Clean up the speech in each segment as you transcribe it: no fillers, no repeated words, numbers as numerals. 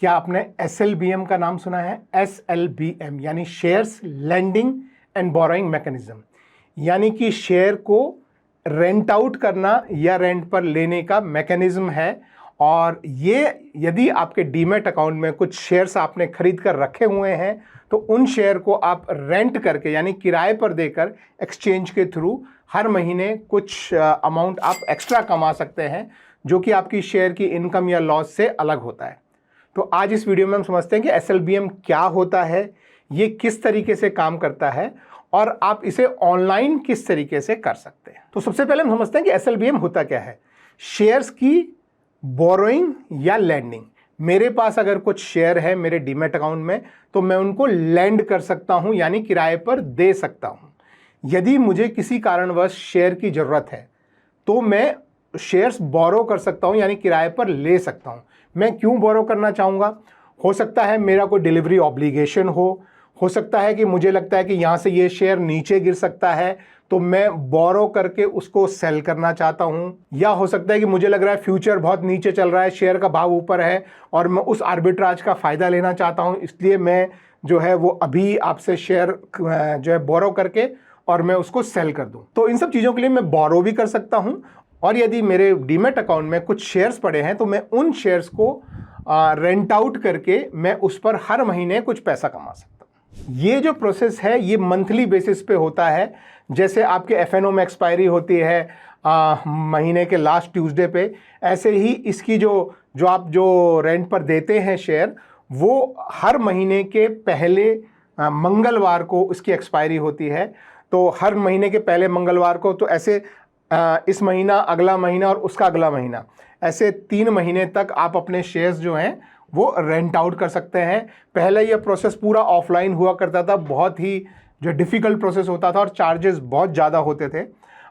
क्या आपने SLBM का नाम सुना है? SLBM यानी shares lending and borrowing mechanism, यानी कि शेयर को रेंट आउट करना या रेंट पर लेने का मैकेनिज्म है। और ये यदि आपके डीमैट अकाउंट में कुछ शेयर्स आपने खरीद कर रखे हुए हैं तो उन शेयर को आप रेंट करके यानी किराए पर देकर एक्सचेंज के थ्रू हर महीने कुछ अमाउंट आप एक्स्ट्रा कमा सकते हैं, जो कि आपकी शेयर की इनकम या लॉस से अलग होता है। तो आज इस वीडियो में हम समझते हैं कि SLBM क्या होता है, ये किस तरीके से काम करता है और आप इसे ऑनलाइन किस तरीके से कर सकते हैं। तो सबसे पहले हम समझते हैं कि SLBM होता क्या है। शेयर्स की बोरोइंग या लैंडिंग। मेरे पास अगर कुछ शेयर है मेरे डीमैट अकाउंट में तो मैं उनको लैंड कर सकता हूं यानी किराए पर दे सकता हूं। यदि मुझे किसी कारणवश शेयर की जरूरत है तो मैं शेयर्स बोरो कर सकता हूं यानी किराए पर ले सकता हूं। मैं क्यों बोरो करना चाहूँगा? हो सकता है मेरा कोई डिलीवरी ऑब्लिगेशन हो सकता है कि मुझे लगता है कि यहाँ से ये शेयर नीचे गिर सकता है तो मैं बोरो करके उसको सेल करना चाहता हूँ, या हो सकता है कि मुझे लग रहा है फ्यूचर बहुत नीचे चल रहा है, शेयर का भाव ऊपर है और मैं उस आर्बिट्राज का फ़ायदा लेना चाहता हूँ, इसलिए मैं जो है वो अभी आपसे शेयर जो है बोरो करके और मैं उसको सेल कर दूँ। तो इन सब चीज़ों के लिए मैं बोरो भी कर सकता हूँ। और यदि मेरे डीमैट अकाउंट में कुछ शेयर्स पड़े हैं तो मैं उन शेयर्स को रेंट आउट करके मैं उस पर हर महीने कुछ पैसा कमा सकता हूँ। ये जो प्रोसेस है ये मंथली बेसिस पे होता है। जैसे आपके FNO में एक्सपायरी होती है महीने के लास्ट ट्यूसडे पे, ऐसे ही इसकी जो आप जो रेंट पर देते हैं शेयर, वो हर महीने के पहले मंगलवार को उसकी एक्सपायरी होती है। तो हर महीने के पहले मंगलवार को, तो ऐसे इस महीना, अगला महीना और उसका अगला महीना, ऐसे 3 महीने तक आप अपने शेयर्स जो हैं वो रेंट आउट कर सकते हैं। पहले ये प्रोसेस पूरा ऑफलाइन हुआ करता था, बहुत ही जो डिफ़िकल्ट प्रोसेस होता था और चार्जेस बहुत ज़्यादा होते थे।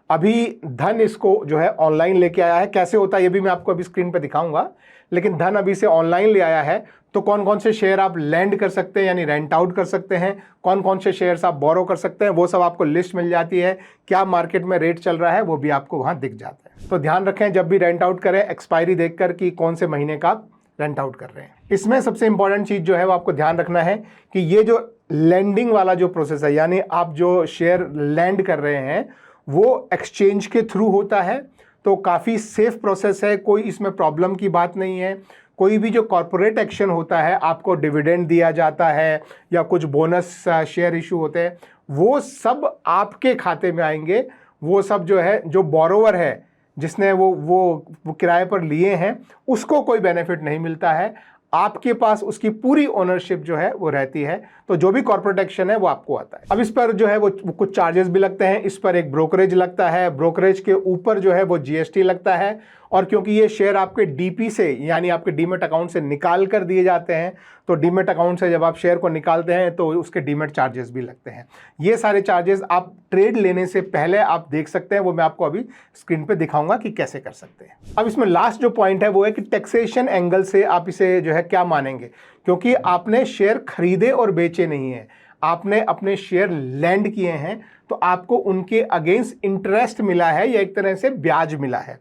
अभी धन इसको जो है ऑनलाइन लेके आया है। कैसे होता है ये भी मैं आपको अभी स्क्रीन पे दिखाऊंगा, लेकिन धन अभी से ऑनलाइन ले आया है। तो कौन कौन से शेयर आप लैंड कर सकते हैं यानी रेंट आउट कर सकते हैं, कौन कौन से शेयर्स आप बोरो कर सकते हैं, वो सब आपको लिस्ट मिल जाती है। क्या मार्केट में रेट चल रहा है वो भी आपको वहाँ दिख जाता है। तो ध्यान रखें जब भी रेंट आउट करें एक्सपायरी देखकर कि कौन से महीने का आप रेंट आउट कर रहे हैं। इसमें सबसे इंपॉर्टेंट चीज़ जो है वो आपको ध्यान रखना है कि ये जो लैंडिंग वाला जो प्रोसेस है यानी आप जो शेयर लैंड कर रहे हैं वो एक्सचेंज के थ्रू होता है। तो काफ़ी सेफ प्रोसेस है, कोई इसमें प्रॉब्लम की बात नहीं है। कोई भी जो कॉर्पोरेट एक्शन होता है, आपको डिविडेंड दिया जाता है या कुछ बोनस शेयर इशू होते हैं, वो सब आपके खाते में आएंगे। वो सब जो है, जो बोरोवर है जिसने वो किराए पर लिए हैं, उसको कोई बेनिफिट नहीं मिलता है। आपके पास उसकी पूरी ओनरशिप जो है वो रहती है। तो जो भी कॉर्पोरेट एक्शन है वो आपको आता है। अब इस पर जो है वो कुछ चार्जेस भी लगते हैं। इस पर एक ब्रोकरेज लगता है, ब्रोकरेज के ऊपर जो है वो GST लगता है। और क्योंकि ये शेयर आपके DP से यानी आपके डीमैट अकाउंट से निकाल कर दिए जाते हैं, तो डीमैट अकाउंट से जब आप शेयर को निकालते हैं तो उसके डीमैट चार्जेस भी लगते हैं। ये सारे चार्जेस आप ट्रेड लेने से पहले आप देख सकते हैं, वो मैं आपको अभी स्क्रीन पे दिखाऊंगा कि कैसे कर सकते हैं। अब इसमें लास्ट जो पॉइंट है वो है कि टैक्सेशन एंगल से आप इसे जो है क्या मानेंगे, क्योंकि आपने शेयर खरीदे और बेचे नहीं है, आपने अपने शेयर लैंड किए हैं, तो आपको उनके अगेंस्ट इंटरेस्ट मिला है या एक तरह से ब्याज मिला है।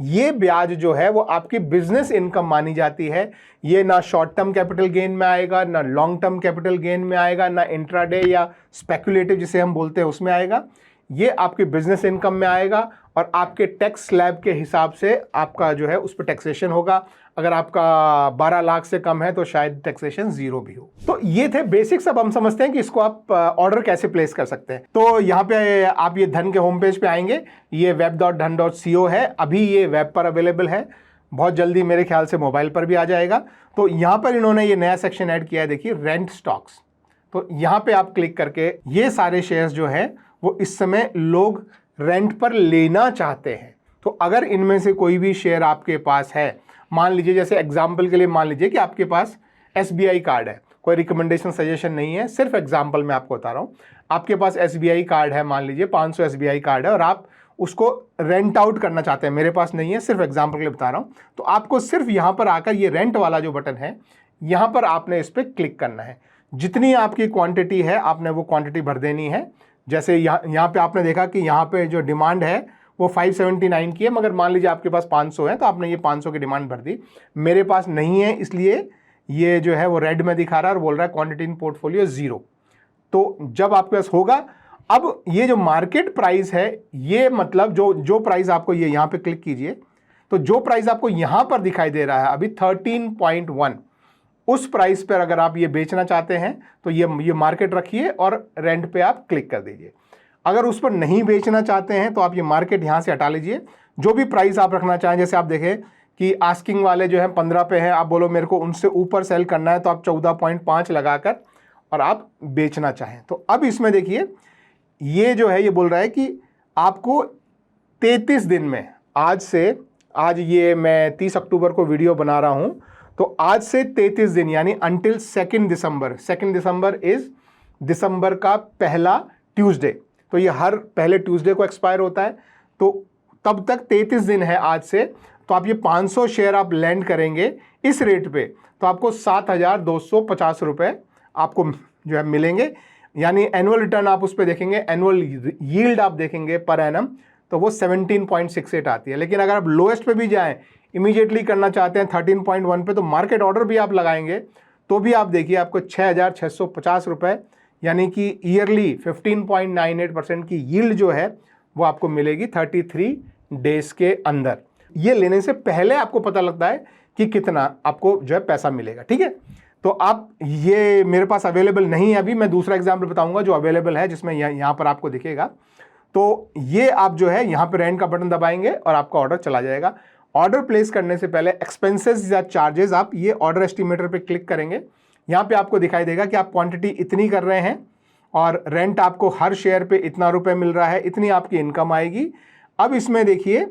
ये ब्याज जो है वो आपकी बिजनेस इनकम मानी जाती है। ये ना शॉर्ट टर्म कैपिटल गेन में आएगा, ना लॉन्ग टर्म कैपिटल गेन में आएगा, ना इंट्राडे या स्पेकुलेटिव जिसे हम बोलते हैं उसमें आएगा। ये आपकी बिजनेस इनकम में आएगा और आपके टैक्स स्लैब के हिसाब से आपका जो है उस पर टैक्सेशन होगा। अगर आपका 12 लाख से कम है तो शायद टैक्सेशन 0 भी हो। तो ये थे बेसिक्स। अब हम समझते हैं कि इसको आप ऑर्डर कैसे प्लेस कर सकते हैं। तो यहाँ पे आप ये धन के होम पेज पे आएंगे, ये web.dhan.co है। अभी ये वेब पर अवेलेबल है, बहुत जल्दी मेरे ख्याल से मोबाइल पर भी आ जाएगा। तो यहाँ पर इन्होंने ये नया सेक्शन ऐड किया है, देखिए रेंट स्टॉक्स। तो यहाँ पे आप क्लिक करके ये सारे शेयर्स जो हैं वो इस समय लोग रेंट पर लेना चाहते हैं। तो अगर इनमें से कोई भी शेयर आपके पास है, मान लीजिए जैसे एग्जाम्पल के लिए मान लीजिए कि आपके पास SBI कार्ड है, कोई रिकमेंडेशन सजेशन नहीं है, सिर्फ एग्जाम्पल मैं आपको बता रहा हूँ। आपके पास SBI कार्ड है, मान लीजिए 500 SBI कार्ड है और आप उसको रेंट आउट करना चाहते हैं। मेरे पास नहीं है, सिर्फ एग्जाम्पल के लिए बता रहा हूँ। तो आपको सिर्फ यहाँ पर आकर ये रेंट वाला जो बटन है, यहाँ पर आपने इस पर क्लिक करना है। जितनी आपकी क्वांटिटी है आपने वो क्वांटिटी भर देनी है। जैसे यहाँ पे आपने देखा कि यहाँ पे जो डिमांड है वो 579 की है, मगर मान लीजिए आपके पास 500 है तो आपने ये 500 की डिमांड भर दी। मेरे पास नहीं है, इसलिए ये जो है वो रेड में दिखा रहा है और बोल रहा है क्वांटिटी इन पोर्टफोलियो 0। तो जब आपके पास होगा, अब ये जो मार्केट प्राइस है, ये मतलब जो प्राइस आपको ये यहाँ पे क्लिक कीजिए, तो जो प्राइस आपको यहाँ पर दिखाई दे रहा है अभी 13.1, उस प्राइस पर अगर आप ये बेचना चाहते हैं तो ये मार्केट रखिए और रेंट पे आप क्लिक कर दीजिए। अगर उस पर नहीं बेचना चाहते हैं तो आप ये मार्केट यहाँ से हटा लीजिए, जो भी प्राइस आप रखना चाहें। जैसे आप देखें कि आस्किंग वाले जो है 15 पे हैं, आप बोलो मेरे को उनसे ऊपर सेल करना है तो आप 14.5 लगाकर और आप बेचना चाहें। तो अब इसमें देखिए ये जो है ये बोल रहा है कि आपको 33 दिन में, आज ये मैं 30 अक्टूबर को वीडियो बना रहा हूं, तो आज से 33 दिन यानी अंटिल 2 दिसंबर, 2 दिसंबर इज दिसंबर का पहला ट्यूसडे, तो ये हर पहले ट्यूसडे को एक्सपायर होता है, तो तब तक 33 दिन है आज से। तो आप ये 500 शेयर आप लैंड करेंगे इस रेट पे तो आपको 7,250 रुपये आपको जो है मिलेंगे। यानी एनुअल रिटर्न आप उस पर देखेंगे, एनुअल यील्ड आप देखेंगे पर एनम, तो वो 17.68 आती है। लेकिन अगर आप लोएस्ट पे भी जाएं, इमीडिएटली करना चाहते हैं 13.1 पे, तो मार्केट ऑर्डर भी आप लगाएंगे तो भी आप देखिए आपको 6,650 रुपये यानी कि ईयरली 15.98% की यील्ड जो है वो आपको मिलेगी 33 डेज के अंदर। ये लेने से पहले आपको पता लगता है कि कितना आपको जो है पैसा मिलेगा, ठीक है। तो आप ये मेरे पास अवेलेबल नहीं है अभी, मैं दूसरा एग्जाम्पल बताऊंगा जो अवेलेबल है, जिसमें यहाँ पर आपको दिखेगा। तो ये आप जो है यहाँ पे रेंट का बटन दबाएंगे और आपका ऑर्डर चला जाएगा। ऑर्डर प्लेस करने से पहले एक्सपेंसेस या चार्जेस, आप ये ऑर्डर एस्टिमेटर पे क्लिक करेंगे, यहाँ पे आपको दिखाई देगा कि आप क्वांटिटी इतनी कर रहे हैं और रेंट आपको हर शेयर पे इतना रुपए मिल रहा है, इतनी आपकी इनकम आएगी। अब इसमें देखिए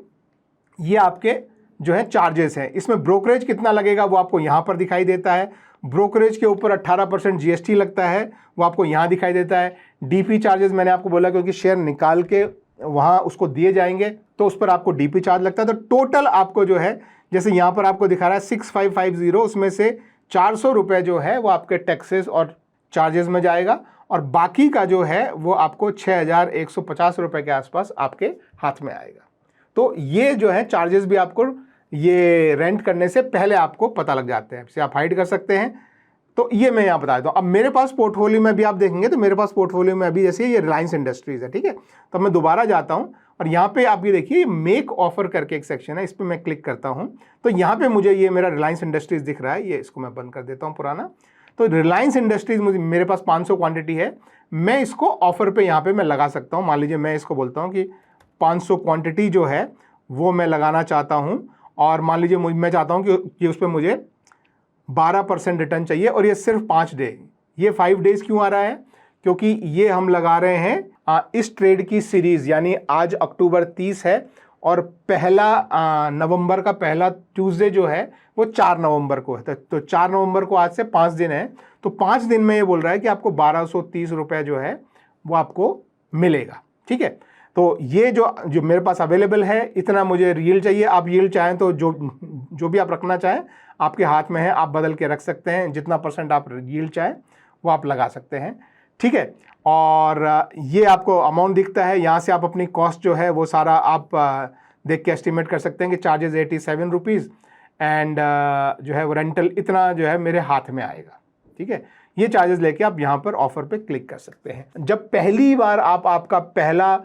ये आपके जो है चार्जेस हैं, इसमें ब्रोकरेज कितना लगेगा वो आपको यहाँ पर दिखाई देता है। ब्रोकरेज के ऊपर 18% जीएसटी लगता है, वो आपको यहाँ दिखाई देता है। डीपी चार्जेस मैंने आपको बोला क्योंकि शेयर निकाल के वहाँ उसको दिए जाएंगे तो उस पर आपको डीपी चार्ज लगता है। तो टोटल आपको जो है, जैसे यहाँ पर आपको दिखा रहा है 6550, उसमें से 400 रुपये जो है वो आपके टैक्सेस और चार्जेस में जाएगा और बाकी का जो है वो आपको 6,150 रुपये के आसपास आपके हाथ में आएगा। तो ये जो है चार्जेस भी आपको ये रेंट करने से पहले आपको पता लग जाते हैं, इसे आप हाइड कर सकते हैं। तो ये मैं यहाँ बता देता हूँ। अब मेरे पास पोर्टफोलियो में भी आप देखेंगे तो मेरे पास पोर्टफोलियो में अभी जैसे ये रिलायंस इंडस्ट्रीज है, ठीक है। तो मैं दोबारा जाता हूँ और यहाँ पे आप ये देखिए मेक ऑफर करके एक सेक्शन है, इस पर मैं क्लिक करता हूँ तो यहाँ पे मुझे ये मेरा रिलायंस इंडस्ट्रीज दिख रहा है। ये इसको मैं बंद कर देता हूँ पुराना। तो रिलायंस इंडस्ट्रीज मेरे पास 500 क्वांटिटी है, मैं इसको ऑफर पे यहाँ पे मैं लगा सकता हूँ। मान लीजिए मैं इसको बोलता हूँ कि 500 क्वांटिटी जो है वो मैं लगाना चाहता हूँ और मान लीजिए मैं चाहता हूँ कि उस पर मुझे 12% रिटर्न चाहिए और ये सिर्फ 5 डे। ये 5 डेज क्यों आ रहा है? क्योंकि ये हम लगा रहे हैं इस ट्रेड की सीरीज, यानी आज अक्टूबर 30 है और पहला नवंबर का पहला ट्यूसडे जो है वो 4 नवंबर को है। तो 4 नवंबर को आज से 5 दिन है, तो 5 दिन में ये बोल रहा है कि आपको 1230 रुपये जो है वो आपको मिलेगा, ठीक है। तो ये जो मेरे पास अवेलेबल है, इतना मुझे यील्ड चाहिए। आप यील्ड चाहें तो जो भी आप रखना चाहें आपके हाथ में है, आप बदल के रख सकते हैं, जितना % आप यील्ड चाहें वो आप लगा सकते हैं, ठीक है। और ये आपको अमाउंट दिखता है, यहाँ से आप अपनी कॉस्ट जो है वो सारा आप देख के एस्टिमेट कर सकते हैं कि चार्जेस 87 रुपीज़ एंड जो है वो रेंटल इतना जो है मेरे हाथ में आएगा, ठीक है। ये चार्जेस लेके आप यहाँ पर ऑफर पे क्लिक कर सकते हैं। जब पहली बार आपका पहला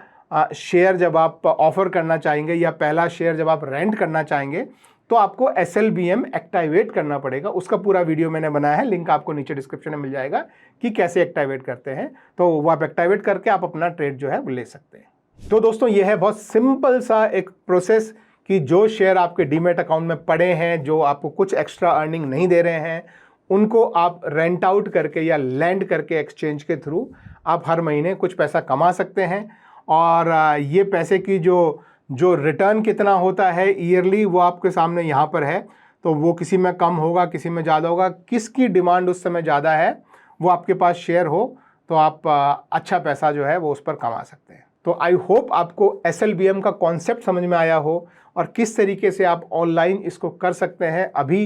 शेयर जब आप ऑफर करना चाहेंगे या पहला शेयर जब आप रेंट करना चाहेंगे तो आपको SLBM एक्टिवेट करना पड़ेगा। उसका पूरा वीडियो मैंने बनाया है, लिंक आपको नीचे डिस्क्रिप्शन में मिल जाएगा कि कैसे एक्टिवेट करते हैं। तो वो आप एक्टिवेट करके आप अपना ट्रेड जो है वो ले सकते हैं। तो दोस्तों ये है बहुत सिंपल सा एक प्रोसेस कि जो शेयर आपके डीमेट अकाउंट में पड़े हैं, जो आपको कुछ एक्स्ट्रा अर्निंग नहीं दे रहे हैं, उनको आप रेंट आउट करके या लैंड करके एक्सचेंज के थ्रू आप हर महीने कुछ पैसा कमा सकते हैं। और ये पैसे की जो रिटर्न कितना होता है ईयरली वो आपके सामने यहाँ पर है। तो वो किसी में कम होगा, किसी में ज़्यादा होगा, किसकी डिमांड उस समय ज़्यादा है वो आपके पास शेयर हो तो आप अच्छा पैसा जो है वो उस पर कमा सकते हैं। तो आई होप आपको SLBM का कॉन्सेप्ट समझ में आया हो और किस तरीके से आप ऑनलाइन इसको कर सकते हैं। अभी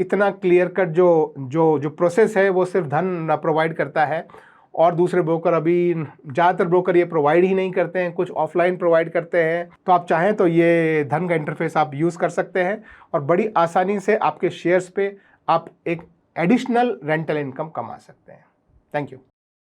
इतना क्लियर कट जो प्रोसेस है वो सिर्फ धन प्रोवाइड करता है और दूसरे ब्रोकर अभी ज़्यादातर ब्रोकर ये प्रोवाइड ही नहीं करते हैं, कुछ ऑफलाइन प्रोवाइड करते हैं। तो आप चाहें तो ये धन का इंटरफेस आप यूज़ कर सकते हैं और बड़ी आसानी से आपके शेयर्स पे आप एक एडिशनल रेंटल इनकम कमा सकते हैं। Thank you.